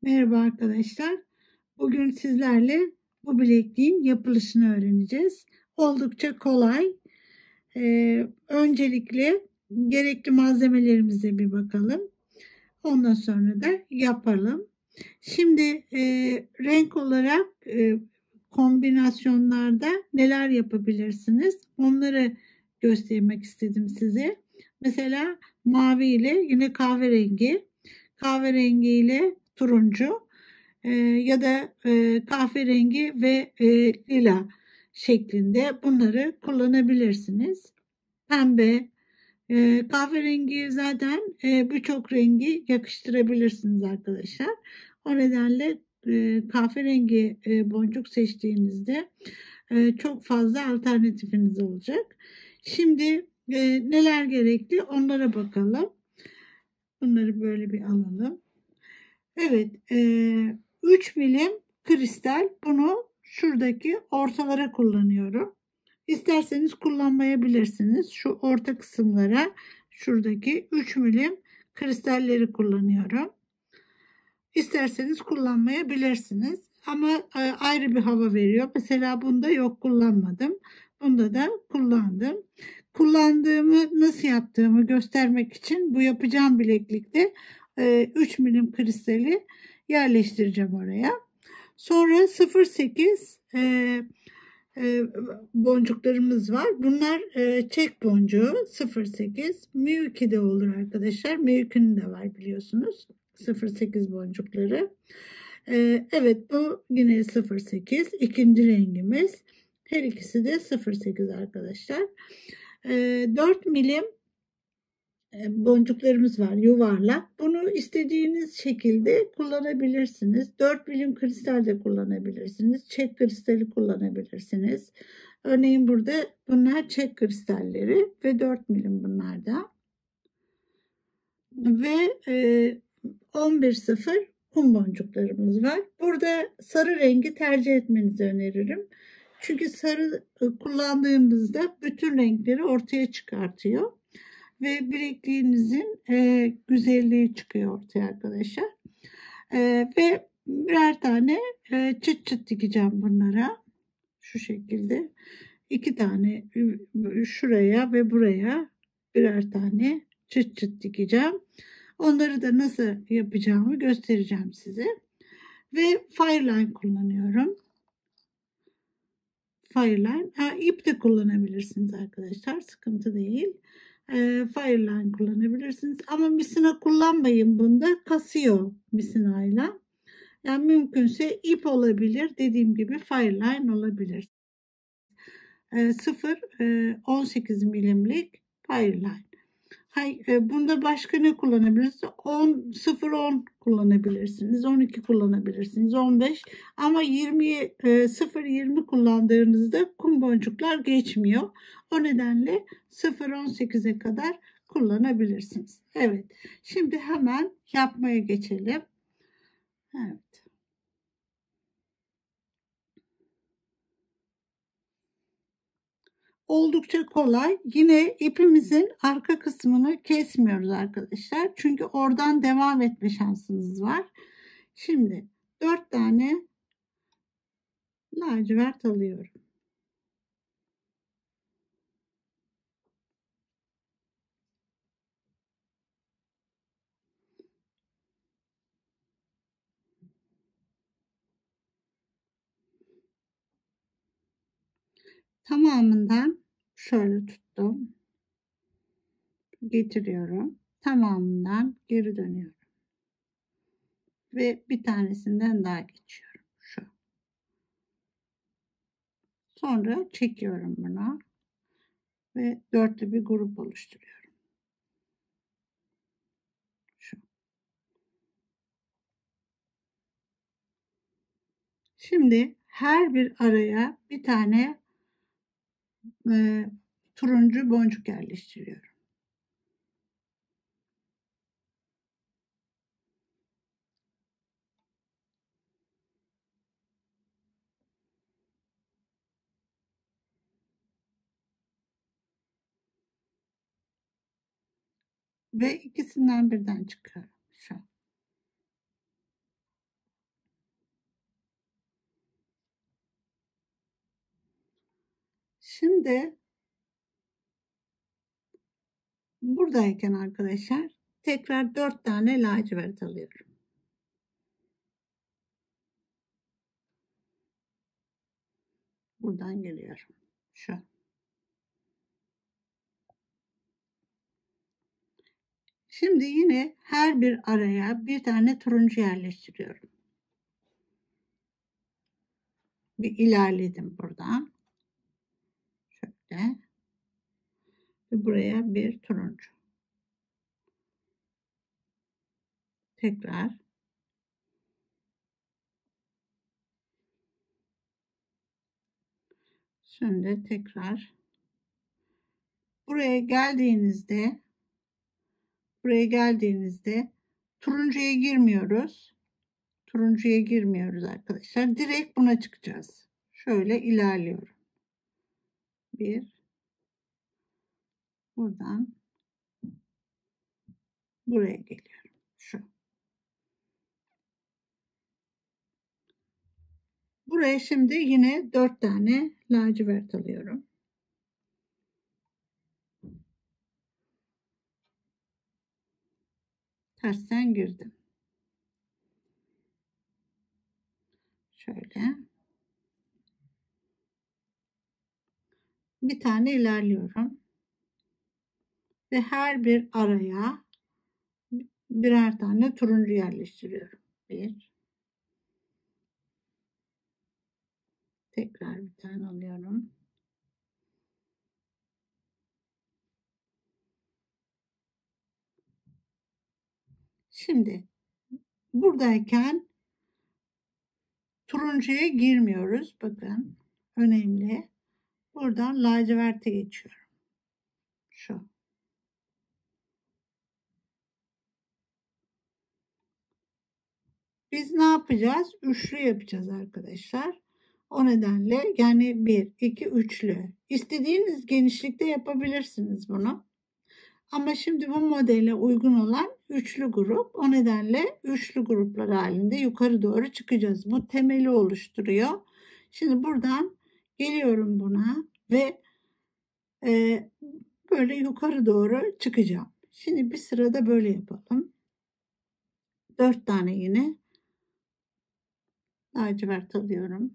Merhaba arkadaşlar. Bugün sizlerle bu bilekliğin yapılışını öğreneceğiz. Oldukça kolay. Öncelikle gerekli malzemelerimize bir bakalım. Ondan sonra da yapalım. Şimdi renk olarak kombinasyonlarda neler yapabilirsiniz? Onları göstermek istedim size. Mesela mavi ile yine kahverengi ile turuncu ya da kahverengi ve lila şeklinde bunları kullanabilirsiniz. Pembe, kahverengi zaten birçok rengi yakıştırabilirsiniz arkadaşlar. O nedenle kahverengi boncuk seçtiğinizde çok fazla alternatifiniz olacak. Şimdi neler gerekli onlara bakalım. Bunları böyle bir alalım. Evet, 3 milim kristal, bunu şuradaki ortalara kullanıyorum. İsterseniz kullanmayabilirsiniz. Şu orta kısımlara şuradaki 3 milim kristalleri kullanıyorum. İsterseniz kullanmayabilirsiniz. Ama ayrı bir hava veriyor. Mesela bunda yok, kullanmadım. Bunda da kullandım. Kullandığımı, nasıl yaptığımı göstermek için bu yapacağım bileklikte 3 milim kristali yerleştireceğim oraya. Sonra 0,8 boncuklarımız var. Bunlar çek boncuğu 0,8. Mi2 de olur arkadaşlar. Mi2'nin de var biliyorsunuz. 0,8 boncukları. Evet, bu yine 0,8. İkinci rengimiz. Her ikisi de 0,8 arkadaşlar. 4 milim boncuklarımız var, yuvarlak. Bunu istediğiniz şekilde kullanabilirsiniz. 4 milim kristal de kullanabilirsiniz. Çek kristali kullanabilirsiniz. Örneğin burada bunlar çek kristalleri ve 4 milim bunlar da. Ve 11,0 kum boncuklarımız var. Burada sarı rengi tercih etmenizi öneririm. Çünkü sarı kullandığımızda bütün renkleri ortaya çıkartıyor. Ve bilekliğinizin güzelliği çıkıyor ortaya arkadaşlar. Ve birer tane çıt çıt dikeceğim bunlara. Şu şekilde. 2 tane şuraya ve buraya birer tane çıt çıt dikeceğim. Onları da nasıl yapacağımı göstereceğim size. Ve fireline kullanıyorum. Fireline. İp de kullanabilirsiniz arkadaşlar. Sıkıntı değil. Fireline kullanabilirsiniz. Ama misina kullanmayın bunda. Kasıyor misinayla. Yani mümkünse ip olabilir. Dediğim gibi fireline olabilir. 0,18 milimlik fireline. Bunda başka ne kullanabilirsiniz? 0,10 kullanabilirsiniz. 12 kullanabilirsiniz. 15. Ama 0,20 kullandığınızda kum boncuklar geçmiyor. O nedenle 0,18'e kadar kullanabilirsiniz. Evet. Şimdi hemen yapmaya geçelim. Evet. Oldukça kolay. Yine ipimizin arka kısmını kesmiyoruz arkadaşlar. Çünkü oradan devam etme şansınız var. Şimdi 4 tane lacivert alıyorum. Tamamından şöyle tuttum. Getiriyorum. Tamamından geri dönüyorum. Ve bir tanesinden daha geçiyorum. Şu. Sonra çekiyorum bunu. Ve dörtlü bir grup oluşturuyorum. Şu. Şimdi her bir araya bir tane turuncu boncuk yerleştiriyorum. Ve ikisinden birden çıkıyorum. Şu. Şimdi buradayken arkadaşlar tekrar 4 tane lacivert alıyorum. Buradan geliyorum. Şu. Şimdi yine her bir araya bir tane turuncu yerleştiriyorum. Bir ilerledim buradan. Şöyle. Ve buraya bir turuncu. Tekrar. Şimdi tekrar. Buraya geldiğinizde turuncuya girmiyoruz. Turuncuya girmiyoruz arkadaşlar. Direkt buna çıkacağız. Şöyle ilerliyorum. Bir. Buradan buraya geliyorum. Şu. Buraya şimdi yine 4 tane lacivert alıyorum. Tersten girdim. Şöyle. Bir tane ilerliyorum. Ve her bir araya birer tane turuncu yerleştiriyorum. Bir. Tekrar bir tane alıyorum. Şimdi buradayken turuncuya girmiyoruz. Bakın önemli. Buradan laciverte geçiyorum. Şu. Biz ne yapacağız? Üçlü yapacağız arkadaşlar. O nedenle yani 1, 2, üçlü. İstediğiniz genişlikte yapabilirsiniz bunu. Ama şimdi bu modele uygun olan üçlü grup. O nedenle üçlü gruplar halinde yukarı doğru çıkacağız. Bu temeli oluşturuyor. Şimdi buradan geliyorum buna ve böyle yukarı doğru çıkacağım. Şimdi bir sırada böyle yapalım. 4 tane yine lacivert alıyorum.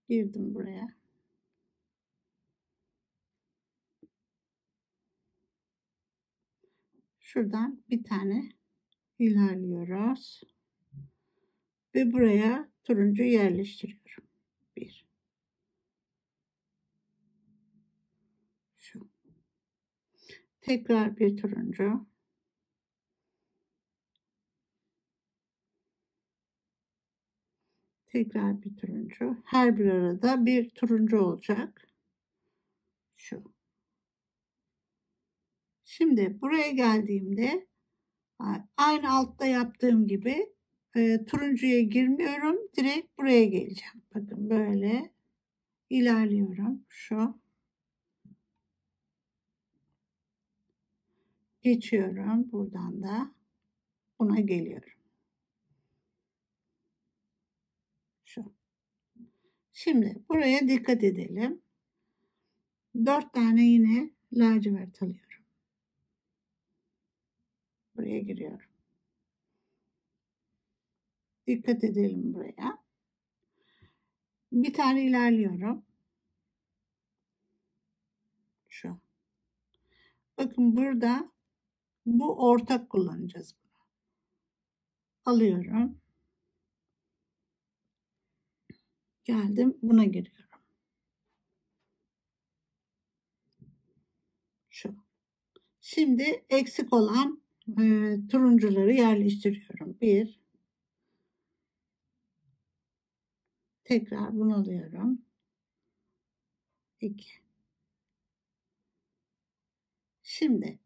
Girdim buraya. Şuradan bir tane ilerliyoruz. Ve buraya turuncu yerleştiriyorum. Bir. Şu. Tekrar bir turuncu. Tekrar bir turuncu. Her bir arada bir turuncu olacak. Şu. Şimdi buraya geldiğimde aynı altta yaptığım gibi turuncuya girmiyorum. Direkt buraya geleceğim. Bakın böyle ilerliyorum. Şu. Geçiyorum. Buradan da buna geliyorum. Şu. Şimdi buraya dikkat edelim. 4 tane yine lacivert alıyorum. Buraya giriyorum. Dikkat edelim buraya. Bir tane ilerliyorum. Şu. Bakın burada bu ortak kullanacağız. Alıyorum. Geldim. Buna giriyorum. Şu. Şimdi eksik olan turuncuları yerleştiriyorum. Bir. Tekrar bunu alıyorum. 2. Şimdi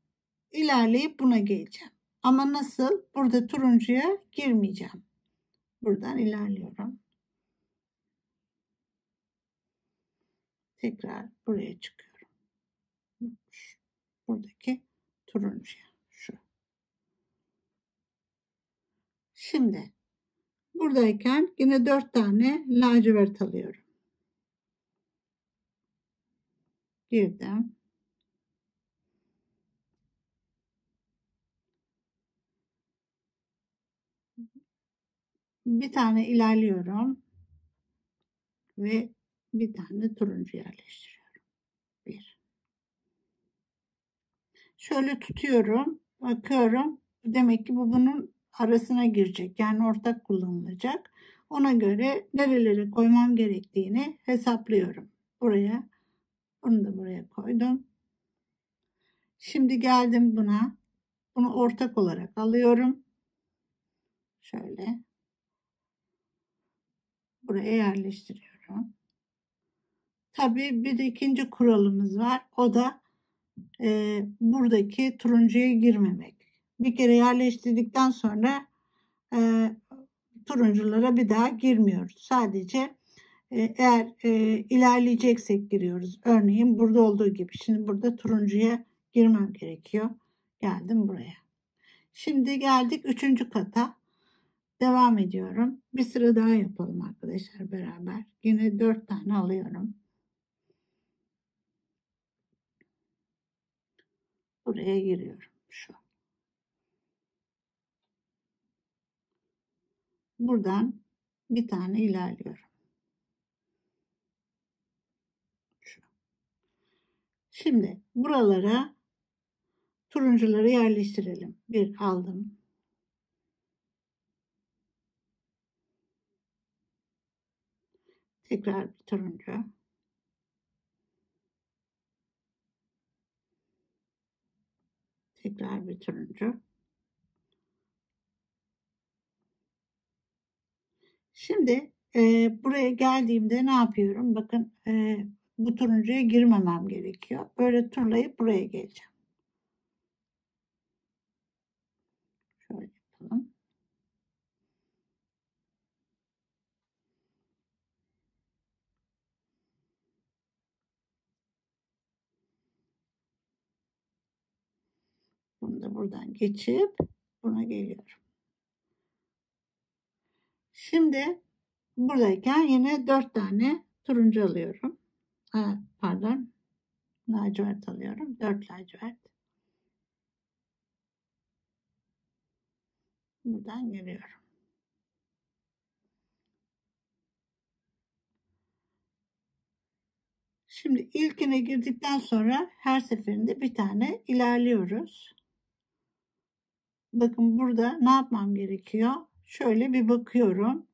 ilerleyip buna geleceğim. Ama nasıl? Burada turuncuya girmeyeceğim. Buradan ilerliyorum. Tekrar buraya çıkıyorum. Buradaki turuncuya. Şu. Şimdi buradayken yine 4 tane lacivert alıyorum. girdim. Bir tane ilerliyorum ve bir tane turuncu yerleştiriyorum. Bir. Şöyle tutuyorum, bakıyorum. Demek ki bu bunun arasına girecek. Yani ortak kullanılacak. Ona göre nerelere koymam gerektiğini hesaplıyorum. Buraya, bunu da buraya koydum. Şimdi geldim buna. Bunu ortak olarak alıyorum. Şöyle. Buraya yerleştiriyorum. Tabii bir de ikinci kuralımız var. O da buradaki turuncuya girmemek. Bir kere yerleştirdikten sonra turunculara bir daha girmiyoruz. Sadece eğer ilerleyeceksek giriyoruz. Örneğin burada olduğu gibi. Şimdi burada turuncuya girmem gerekiyor. Geldim buraya. Şimdi geldik 3. kata. Devam ediyorum. Bir sıra daha yapalım arkadaşlar beraber. Yine 4 tane alıyorum. Buraya giriyorum. Şu. Buradan bir tane ilerliyorum. Şu. Şimdi buralara turuncuları yerleştirelim. Bir aldım. Tekrar bir turuncu. Tekrar bir turuncu. Şimdi buraya geldiğimde ne yapıyorum? Bakın bu turuncuya girmemem gerekiyor. Böyle turlayıp buraya geleceğim. Şöyle yapalım. Bunu da buradan geçip buna geliyorum. Şimdi buradayken yine 4 tane turuncu alıyorum. Pardon. Lacivert alıyorum. 4 lacivert. Buradan geliyorum. Şimdi ilkine girdikten sonra her seferinde bir tane ilerliyoruz. Bakın burada ne yapmam gerekiyor? Şöyle bir bakıyorum.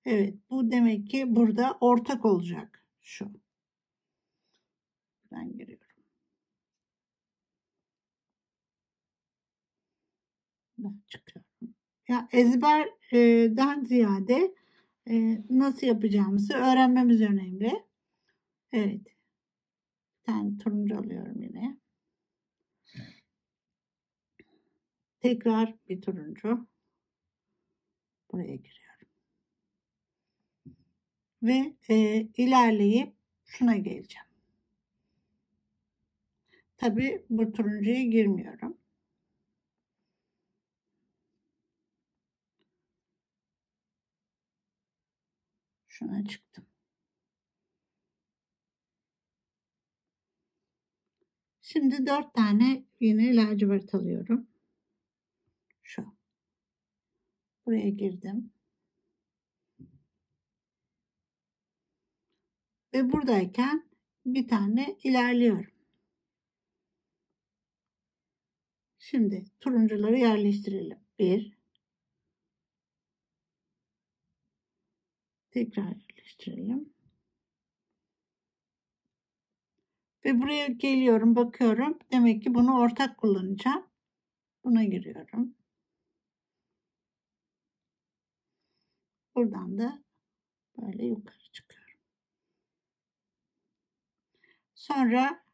Evet, bu demek ki burada ortak olacak. Şu. Ben giriyorum. Ben çıkıyorum. Ya ezberden ziyade nasıl yapacağımızı öğrenmemiz önemli. Evet. Bir tane turuncu alıyorum yine. Tekrar bir turuncu. Buraya giriyorum. Ve ilerleyip şuna geleceğim. Tabii bu turuncuya girmiyorum. Şuna çıktım. Şimdi 4 tane yine lacivert alıyorum. Şu. Buraya girdim. Ve buradayken bir tane ilerliyorum. Şimdi turuncuları yerleştirelim. 1. Tekrar yerleştirelim. Ve buraya geliyorum, bakıyorum. Demek ki bunu ortak kullanacağım. Buna giriyorum. Buradan da böyle yukarı çıkıyorum. Sonra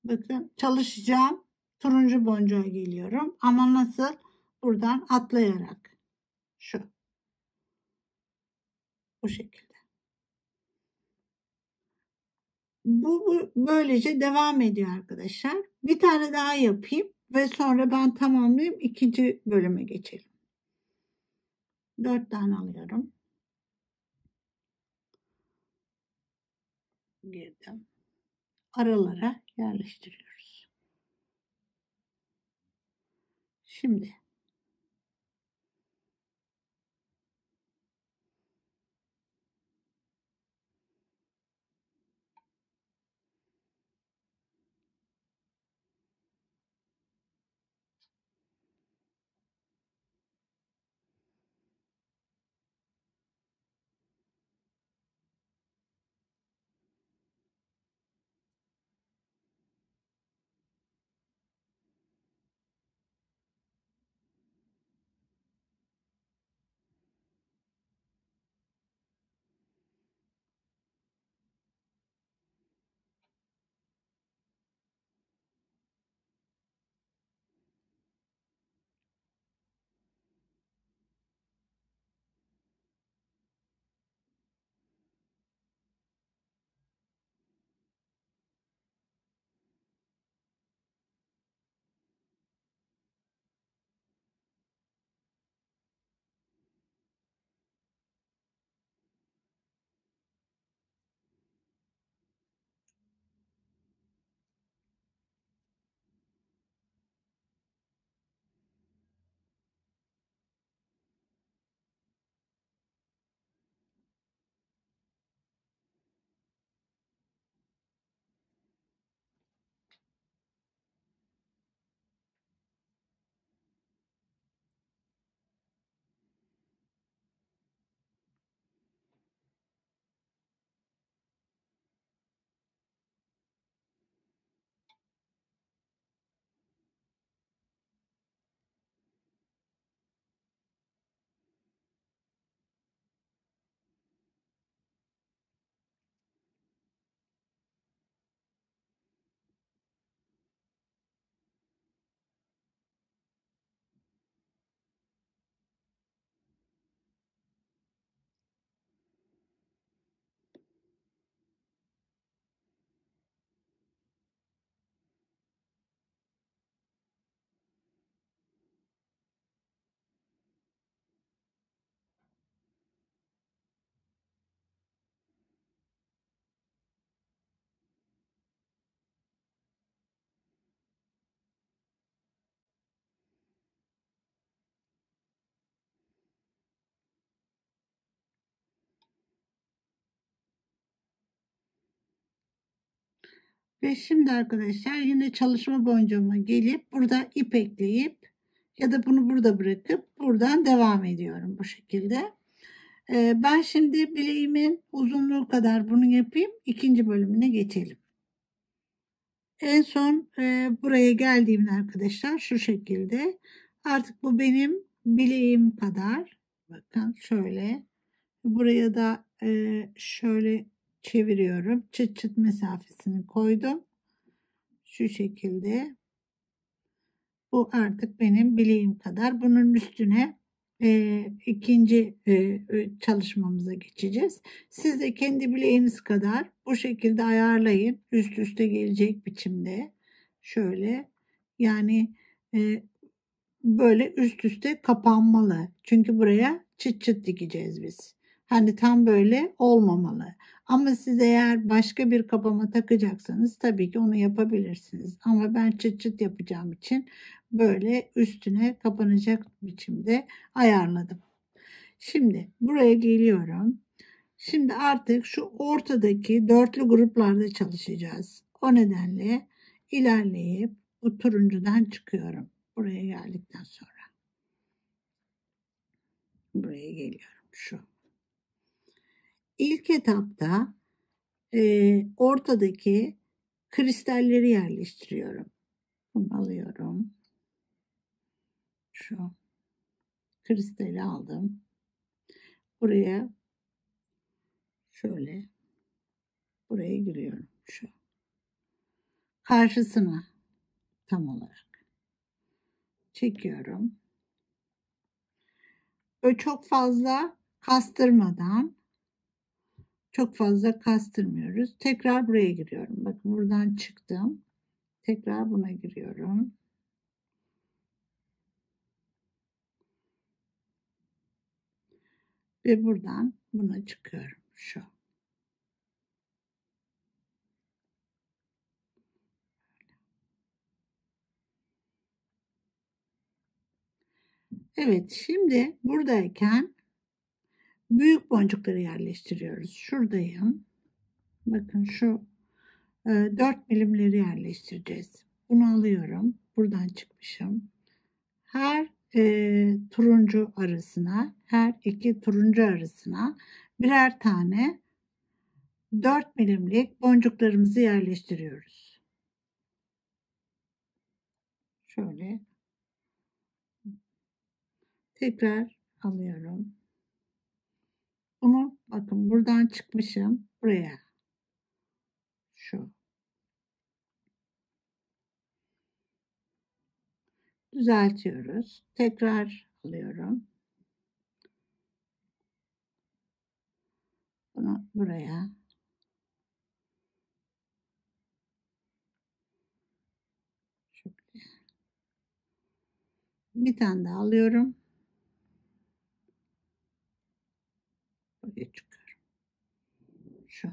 bakın çalışacağım. Turuncu boncuğa geliyorum. Ama nasıl? Buradan atlayarak. Şu. Bu şekilde. Bu böylece devam ediyor arkadaşlar. Bir tane daha yapayım ve sonra ben tamamlayayım. 2. bölüme geçelim. 4 tane alıyorum. girdim. Aralara yerleştiriyoruz. Şimdi şimdi arkadaşlar yine çalışma boncuğuma gelip burada ip ekleyip ya da bunu burada bırakıp buradan devam ediyorum bu şekilde. Ben şimdi bileğimin uzunluğu kadar bunu yapayım. İkinci bölümüne geçelim. En son buraya geldiğimde arkadaşlar şu şekilde. Artık bu benim bileğim kadar. Bakın şöyle. Buraya da şöyle çeviriyorum. Çıt çıt mesafesini koydum. Şu şekilde. Bu artık benim bileğim kadar. Bunun üstüne ikinci çalışmamıza geçeceğiz. Siz de kendi bileğiniz kadar bu şekilde ayarlayın. Üst üste gelecek biçimde. Şöyle yani böyle üst üste kapanmalı. Çünkü buraya çıt çıt dikeceğiz biz. Hani tam böyle olmamalı. Ama siz eğer başka bir kapama takacaksanız tabii ki onu yapabilirsiniz. Ama ben çıt çıt yapacağım için böyle üstüne kapanacak biçimde ayarladım. Şimdi buraya geliyorum. Şimdi artık şu ortadaki dörtlü gruplarda çalışacağız. O nedenle ilerleyip bu turuncudan çıkıyorum. Buraya geldikten sonra. Buraya geliyorum şu. İlk etapta ortadaki kristalleri yerleştiriyorum. Bunu alıyorum. Şu kristali aldım. Buraya şöyle buraya giriyorum. Şu. Karşısına tam olarak çekiyorum. Böyle çok fazla kastırmıyoruz. Tekrar buraya giriyorum. Bakın buradan çıktım. Tekrar buna giriyorum. Ve buradan buna çıkıyorum. Şu. Evet, şimdi buradayken büyük boncukları yerleştiriyoruz. Şuradayım. Bakın şu 4 milimleri yerleştireceğiz. Bunu alıyorum. Buradan çıkmışım. Her turuncu arasına, her iki turuncu arasına birer tane 4 milimlik boncuklarımızı yerleştiriyoruz. Şöyle tekrar alıyorum. Bunu bakın buradan çıkmışım buraya. Şu. Düzeltiyoruz. Tekrar alıyorum. Bunu buraya. Şöyle. Bir tane daha alıyorum. Buraya çıkıyorum. Şu.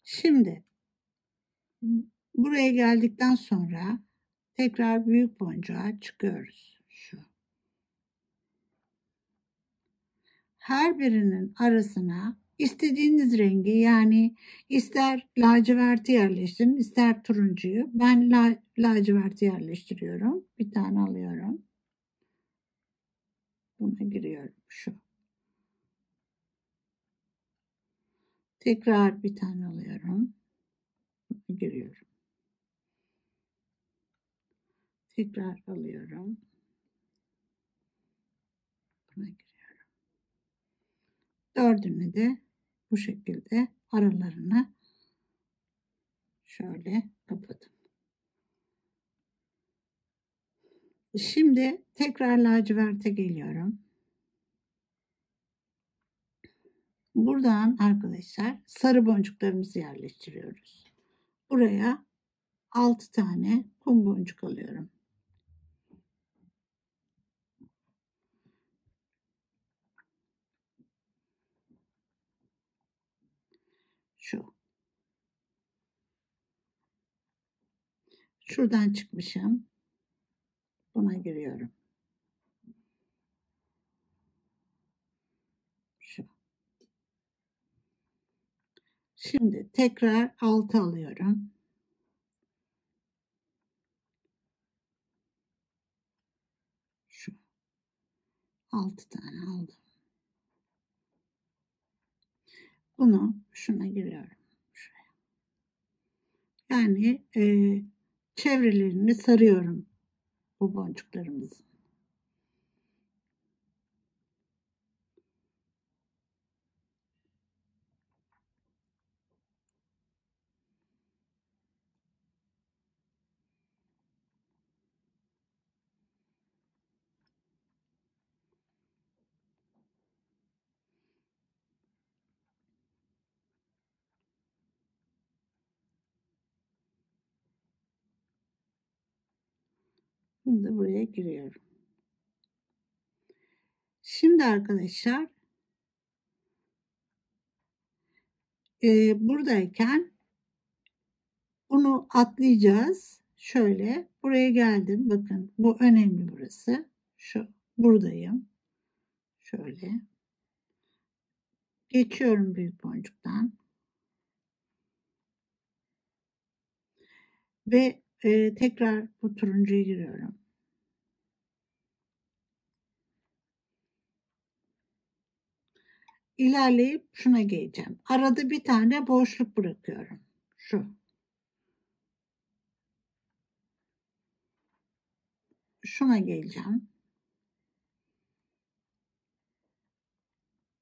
Şimdi buraya geldikten sonra tekrar büyük boncuğa çıkıyoruz. Şu. Her birinin arasına istediğiniz rengi, yani ister laciverti yerleştirin, ister turuncuyu. Ben laciverti yerleştiriyorum. Bir tane alıyorum. Buna giriyorum. Şu. Tekrar bir tane alıyorum. Buna giriyorum. Tekrar alıyorum. Buna giriyorum. Dördünü de bu şekilde aralarına şöyle kapadım. Şimdi tekrar laciverte geliyorum. Buradan arkadaşlar sarı boncuklarımızı yerleştiriyoruz. Buraya 6 tane kum boncuk alıyorum. Şu. Şuradan çıkmışım. Buna giriyorum. Şu. Şimdi tekrar 6 alıyorum. Şu. 6 tane aldım. Bunu şuna giriyorum. Şuraya. Yani çevrelerini sarıyorum bu boncuklarımızın. Şimdi buraya giriyorum. Şimdi arkadaşlar buradayken bunu atlayacağız. Şöyle buraya geldim. Bakın bu önemli burası. Şu buradayım. Şöyle geçiyorum büyük boncuktan ve tekrar bu turuncuya giriyorum. İlerleyip şuna geleceğim. Arada bir tane boşluk bırakıyorum. Şu. Şuna geleceğim.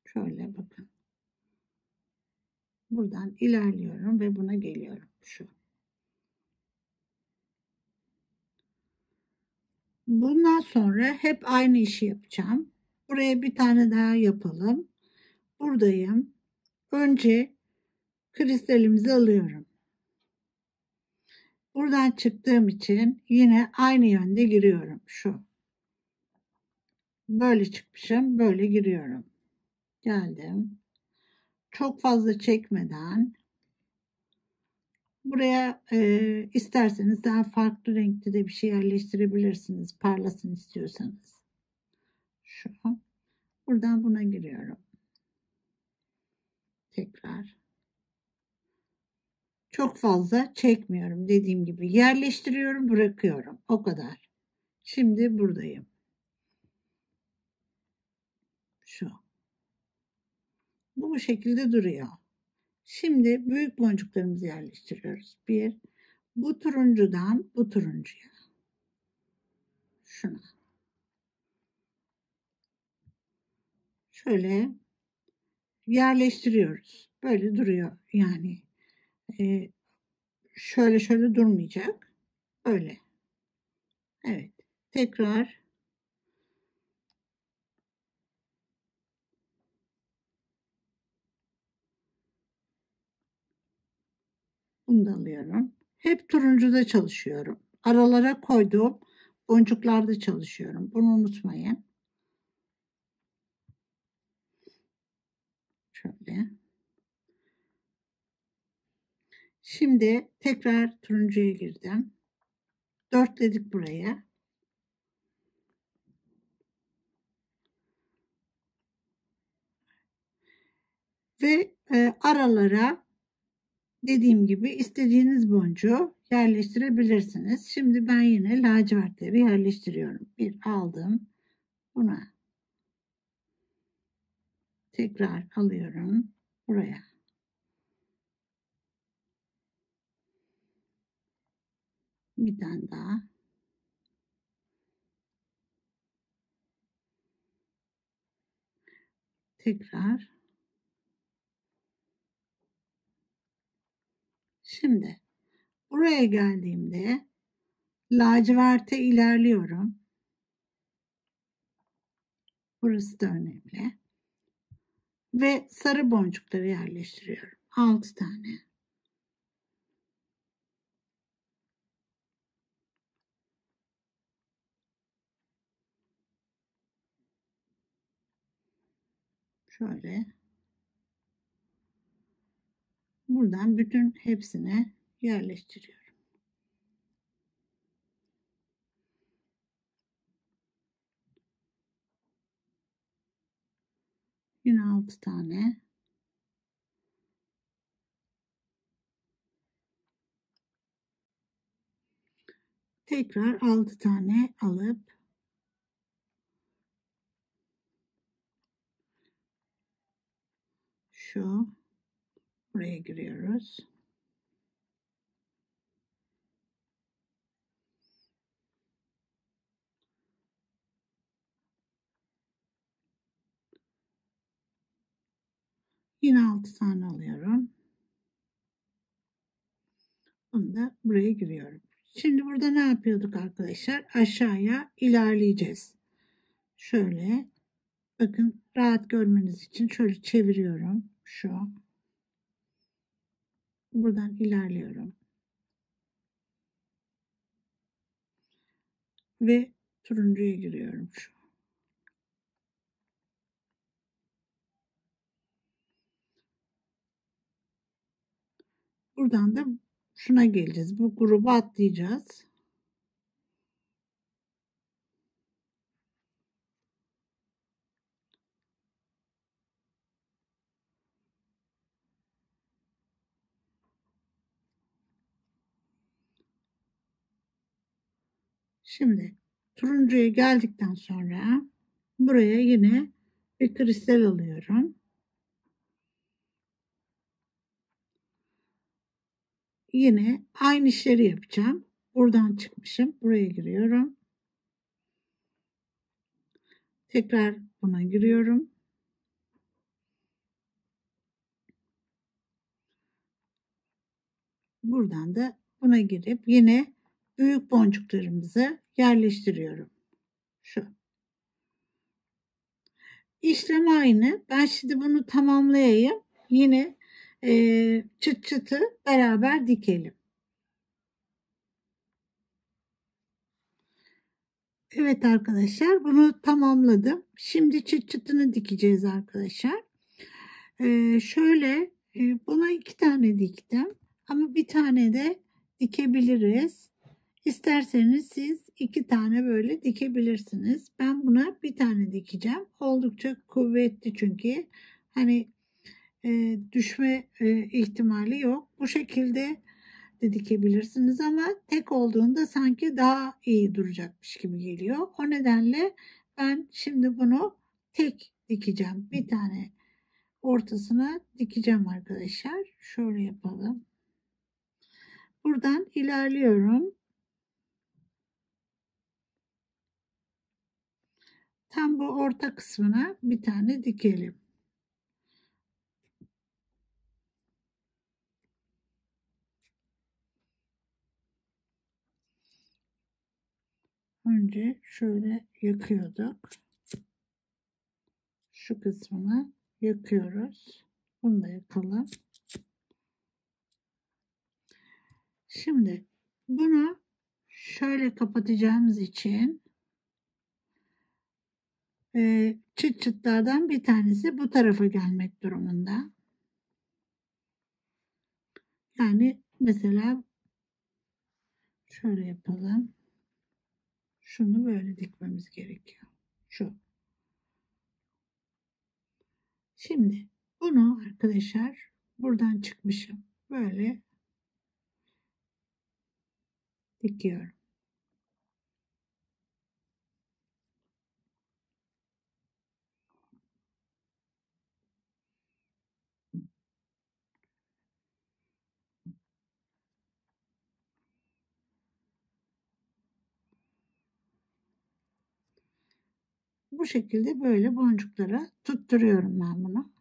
Şöyle bakın. Buradan ilerliyorum ve buna geliyorum. Şu. Bundan sonra hep aynı işi yapacağım. Buraya bir tane daha yapalım. Buradayım. Önce kristalimizi alıyorum. Buradan çıktığım için yine aynı yönde giriyorum. Şu. Böyle çıkmışım. Böyle giriyorum. Geldim. Çok fazla çekmeden Buraya isterseniz daha farklı renkte de bir şey yerleştirebilirsiniz. Parlasın istiyorsanız. Şu. Buradan buna giriyorum. Tekrar. Çok fazla çekmiyorum dediğim gibi. Yerleştiriyorum, bırakıyorum. O kadar. Şimdi buradayım. Şu. Bu şekilde duruyor. Şimdi büyük boncuklarımızı yerleştiriyoruz. Bir. Bu turuncudan bu turuncuya. Şuna. Şöyle yerleştiriyoruz. Böyle duruyor yani. Şöyle şöyle durmayacak. Öyle. Evet. Tekrar bunu da alıyorum. Hep turuncuda çalışıyorum. Aralara koyduğum boncuklarda çalışıyorum. Bunu unutmayın. Şöyle. Şimdi tekrar turuncuya girdim. Dörtledik buraya. Ve aralara dediğim gibi istediğiniz boncuğu yerleştirebilirsiniz. Şimdi ben yine lacivertleri yerleştiriyorum. Bir aldım. Buna tekrar alıyorum. Buraya. Bir tane daha. Tekrar. Şimdi buraya geldiğimde laciverte ilerliyorum. Burası da önemli. Ve sarı boncukları yerleştiriyorum. 6 tane. Şöyle. Buradan bütün hepsine yerleştiriyorum. Yine 6 tane. Tekrar 6 tane alıp şu buraya giriyoruz. Yine 6 tane alıyorum. Bunu da buraya giriyorum. Şimdi burada ne yapıyorduk arkadaşlar? Aşağıya ilerleyeceğiz. Şöyle bakın rahat görmeniz için şöyle çeviriyorum. Şu. Buradan ilerliyorum. Ve turuncuya giriyorum şu. Buradan da şuna geleceğiz. Bu grubu atlayacağız. Şimdi turuncuya geldikten sonra buraya yine bir kristal alıyorum. Yine aynı işleri yapacağım. Buradan çıkmışım. Buraya giriyorum. Tekrar buna giriyorum. Buradan da buna girip yine büyük boncuklarımızı yerleştiriyorum. Şu. İşlem aynı. Ben şimdi bunu tamamlayayım. Yine çıt çıtı beraber dikelim. Evet arkadaşlar, bunu tamamladım. Şimdi çıt çıtını dikeceğiz arkadaşlar. Şöyle buna 2 tane diktim. Ama bir tane de dikebiliriz. İsterseniz siz 2 tane böyle dikebilirsiniz. Ben buna bir tane dikeceğim. Oldukça kuvvetli çünkü. Hani düşme ihtimali yok. Bu şekilde de dikebilirsiniz ama tek olduğunda sanki daha iyi duracakmış gibi geliyor. O nedenle ben şimdi bunu tek dikeceğim. Bir tane ortasına dikeceğim arkadaşlar. Şöyle yapalım. Buradan ilerliyorum. Tam bu orta kısmına bir tane dikelim. Önce şöyle yakıyorduk. Şu kısmını yakıyoruz. Bunu da yakalım. Şimdi bunu şöyle kapatacağımız için çıt çıtlardan bir tanesi bu tarafa gelmek durumunda. Yani mesela şöyle yapalım. Şunu böyle dikmemiz gerekiyor. Şu. Şimdi bunu arkadaşlar buradan çıkmışım. Böyle dikiyorum. Bu şekilde böyle boncuklara tutturuyorum ben bunu.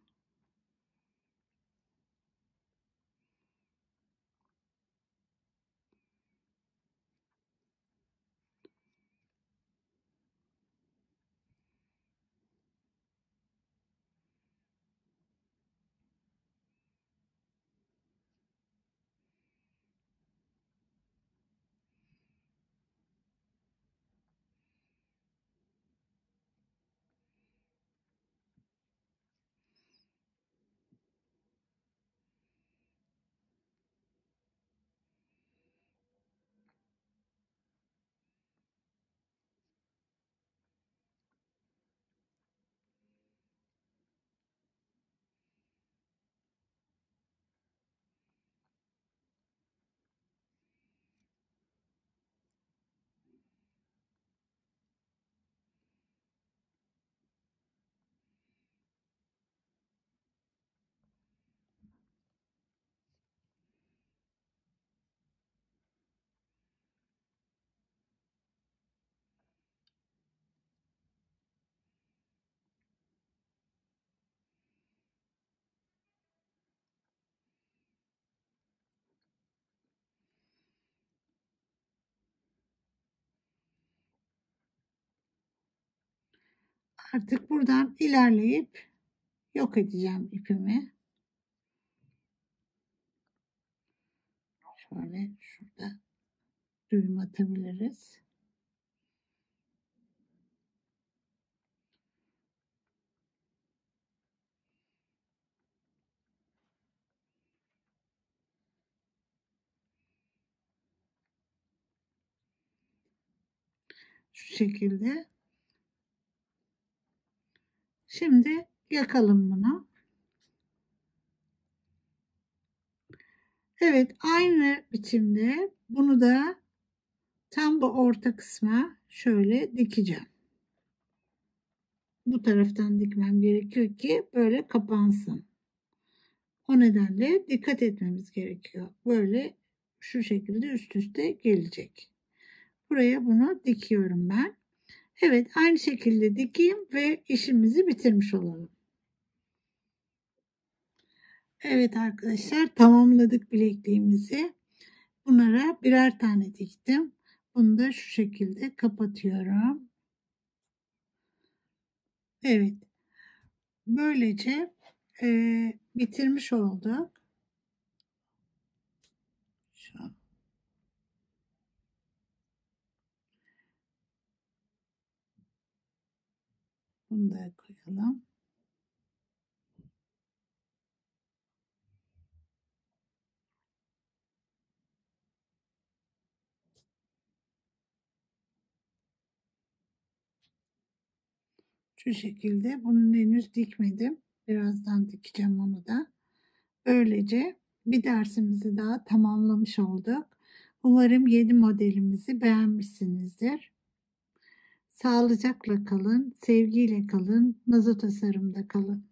Artık buradan ilerleyip yok edeceğim ipimi. Şöyle şurada düğüm atabiliriz. Şu şekilde. Şimdi yakalım bunu. Evet, aynı biçimde bunu da tam bu orta kısma şöyle dikeceğim. Bu taraftan dikmem gerekiyor ki böyle kapansın. O nedenle dikkat etmemiz gerekiyor. Böyle şu şekilde üst üste gelecek. Buraya bunu dikiyorum ben. Evet, aynı şekilde dikeyim ve işimizi bitirmiş olalım. Evet arkadaşlar, tamamladık bilekliğimizi. Bunlara birer tane diktim. Bunu da şu şekilde kapatıyorum. Evet. Böylece bitirmiş olduk. Şu. Bunu da koyalım. Şu şekilde. Bunun henüz dikmedim. Birazdan dikeceğim onu da. Böylece bir dersimizi daha tamamlamış olduk. Umarım yeni modelimizi beğenmişsinizdir. Sağlıcakla kalın, sevgiyle kalın, Nazo Tasarım'da kalın.